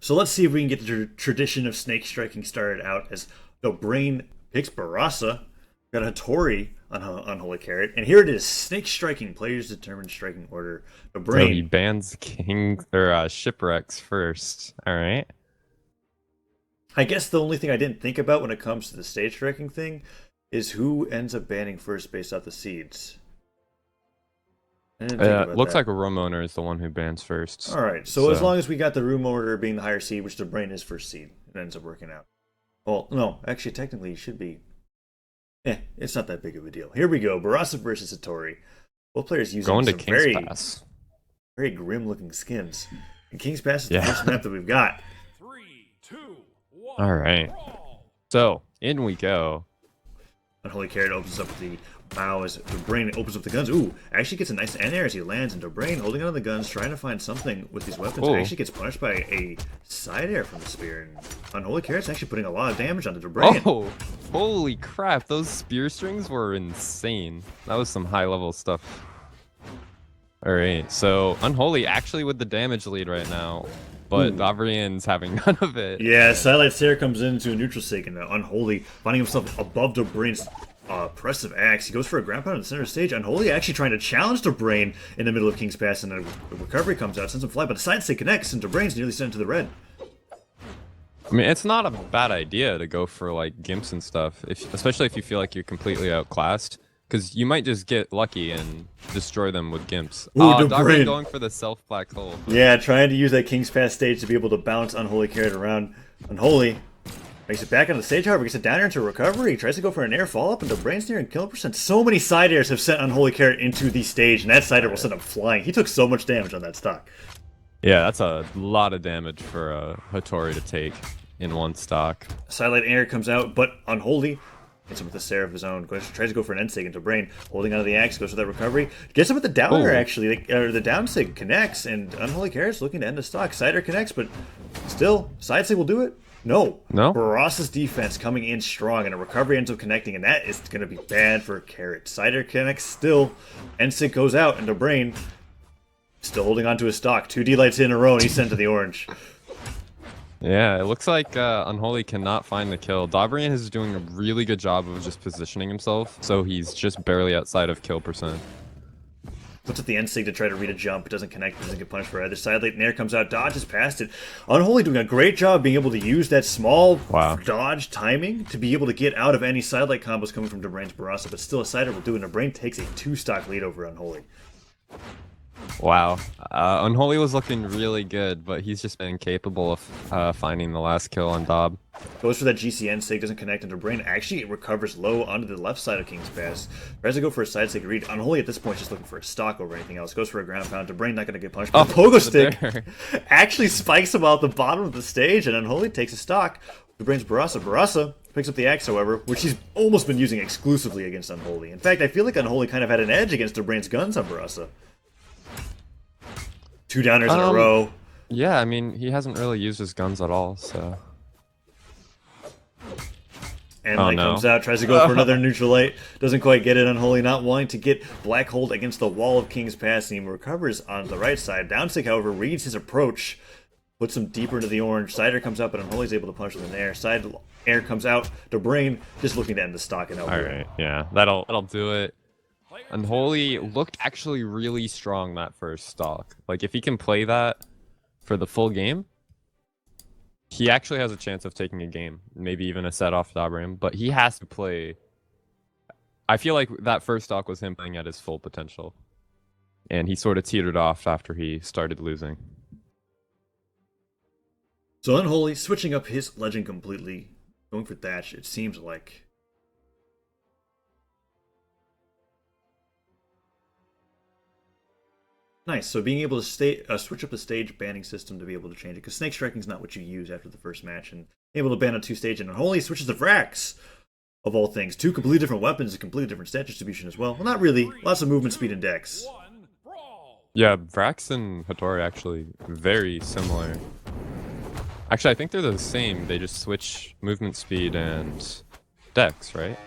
So let's see if we can get the tradition of snake striking started out as Dobrein picks Barossa. Got Hattori on UnholyCarrot. And here it is, snake striking. Players determine striking order. So he Dobrein. bans king or shipwrecks first. All right. I guess the only thing I didn't think about when it comes to the stage striking thing is who ends up banning first based off the seeds. I didn't think about Looks that. like a room owner is the one who bans first. Alright, so as long as we got the room order being the higher seed, which Dobrein is first seed, it ends up working out. Well, no, actually, technically, it should be. It's not that big of a deal. Here we go, Barossa versus Hattori. Both players using going to some King's Pass. very grim-looking skins. And King's Pass is the Yeah. first map that we've got. 3, 2, 1. All right. So in we go. UnholyCarrot opens up the bow as Dobrein opens up the guns. Ooh, actually gets a nice end-air as he lands, and Dobrein holding on to the guns, trying to find something with these weapons. Ooh. Actually gets punished by a side air from the spear, and UnholyCarrot's actually putting a lot of damage onto Dobrein. Oh, holy crap! Those spear strings were insane. That was some high-level stuff. All right, so Unholy actually with the damage lead right now, but Dobrein's having none of it. Yeah, Sidelight Sarah comes into a neutral stake, and Unholy finding himself above Dobrein's oppressive axe. He goes for a ground pound in the center stage. Unholy actually trying to challenge Dobrein in the middle of King's Pass, and a recovery comes out, sends him fly, but the side stake connects, and Dobrein's nearly sent to the red. I mean, it's not a bad idea to go for like gimps and stuff, especially if you feel like you're completely outclassed, because you might just get lucky and destroy them with gimps. Dobrein. Dobrein going for the self black hole. Yeah, trying to use that King's Pass stage to be able to bounce UnholyCarrot around. Unholy makes it back on the stage, however, gets it down here into recovery. He tries to go for an air follow-up, and Dobrein's nearing kill percent. So many side airs have sent UnholyCarrot into the stage, and that side air will send him flying. He took so much damage on that stock. Yeah, that's a lot of damage for Hattori to take in one stock. Sidelight air comes out, but Unholy hits him with a Sarah of his own. Tries to go for an end sig into Dobrein, holding onto the axe, goes for that recovery. Gets him with the downer, Ooh. actually. The down sig connects, and UnholyCarrot's looking to end the stock. Side air connects, but still, side sig will do it. No. Barossa's defense coming in strong, and a recovery ends up connecting, and that is going to be bad for Carrot. Side air connects still. End sig goes out, and Dobrein still holding onto his stock. 2 D-lights in a row, and he's sent to the orange. Yeah, it looks like Unholy cannot find the kill. Dobrein is doing a really good job of just positioning himself, so he's just barely outside of kill percent. Puts up the end sig to try to read a jump. It doesn't connect. Doesn't get punished for either side. Late Nair comes out, dodges past it. Unholy doing a great job being able to use that small dodge timing to be able to get out of any sidelight combos coming from Dobrein's Barossa, but still a sider will do it. Dobrein takes a 2-stock lead over Unholy. Wow. Unholy was looking really good, but he's just been incapable of finding the last kill on Dob. Goes for that GCN sig, doesn't connect, and Dobrein actually recovers low onto the left side of King's Pass. Tries to go for a side sig read. Unholy at this point just looking for a stock over anything else. Goes for a ground pound. Dobrein not going to get punished. But the pogo stick actually spikes him out the bottom of the stage, and Unholy takes a stock. Dobrein's Barossa. Barossa picks up the axe, however, which he's almost been using exclusively against Unholy. In fact, I feel like Unholy kind of had an edge against Dobrein's guns on Barossa. 2 downers in a row. Yeah, I mean, he hasn't really used his guns at all, so... And Light comes out, tries to go for another neutral light. Doesn't quite get it. Unholy not wanting to get black hold against the wall of King's Pass, and he recovers on the right side. Downstick, however, reads his approach, puts him deeper into the orange. Sider comes up, but Unholy's able to punch with an air. Side air comes out. Dobrein just looking to end the stock and elbow. Alright, yeah, that'll do it. Unholy looked actually really strong that first stock. Like, if he can play that for the full game, he actually has a chance of taking a game, maybe even a set off Dobrein, but he has to play. I feel like that first stock was him playing at his full potential, and he sort of teetered off after he started losing. So Unholy switching up his legend completely, going for Thatch, it seems like. Nice, so being able to switch up the stage banning system to be able to change it, because snake striking is not what you use after the first match, and able to ban on 2 stage, and Unholy switches to Vraxx, of all things. 2 completely different weapons, a completely different stat distribution as well. Well, not really. Lots of movement, speed, and dex. Yeah, Vraxx and Hattori actually very similar. Actually, I think they're the same. They just switch movement speed and dex, right?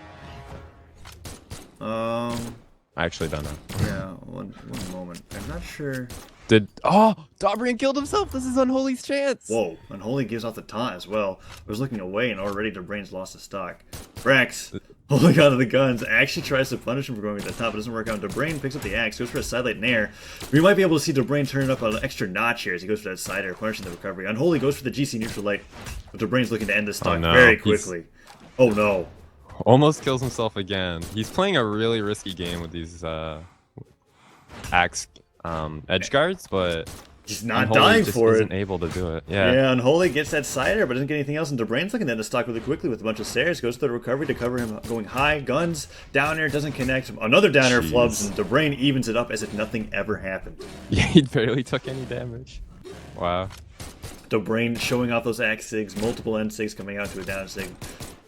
I actually don't know. Yeah, one moment. I'm not sure. Dobrein killed himself. This is Unholy's chance. Whoa, Unholy gives off the taunt as well. I was looking away and already Dobrain's lost his stock. Vraxx, holding onto the guns, actually tries to punish him for going to the top, but doesn't work out. Dobrain picks up the axe, goes for a sidelight nair. We might be able to see Dobrain turn it up an extra notch here as he goes for that side air, punishing the recovery. Unholy goes for the GC neutral light, but Dobrain's looking to end this stock very quickly. Oh no. Almost kills himself again. He's playing a really risky game with these axe edge guards, but he's not Unholy dying just for isn't it. able to do it. Yeah. Yeah, Unholy gets that cider, but doesn't get anything else. And Dobrain's looking to end the stock really quickly with a bunch of stairs. Goes to the recovery to cover him going high. Guns, down air, doesn't connect. Another down air flubs, and Dobrain evens it up as if nothing ever happened. Yeah, he barely took any damage. Wow. Dobrain showing off those axe sigs, multiple end sigs coming out to a down sig.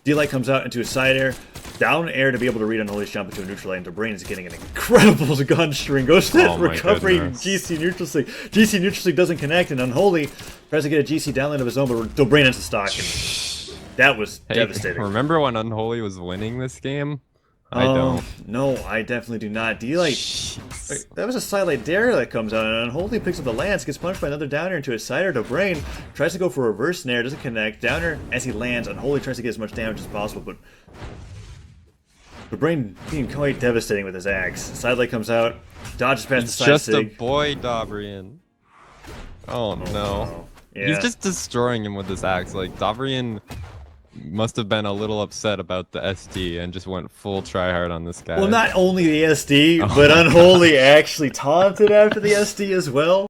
D-Light comes out into a side air, down air to be able to read Unholy's jump into a neutral light, and Dobrain is getting an incredible gun string. Goes to that recovery GC neutral sig. GC neutral sig doesn't connect, and Unholy tries to get a GC downline of his own, but Dobrain ends the stock. And that was devastating. Remember when Unholy was winning this game? I don't. No, I definitely do not. D-Light. That was a sidelight dare that comes out, and Unholy picks up the lance, gets punched by another downer into a cider. Dobrain tries to go for a reverse snare, doesn't connect. Downer as he lands. Unholy tries to get as much damage as possible, but Dobrain being quite devastating with his axe. Sidelight comes out, dodges past the side just sig. a boy, Dobrein. Oh no. Yeah. He's just destroying him with this axe. Like, Dobrein must have been a little upset about the SD and just went full tryhard on this guy. Well, not only the SD, but Unholy actually taunted after the SD as well.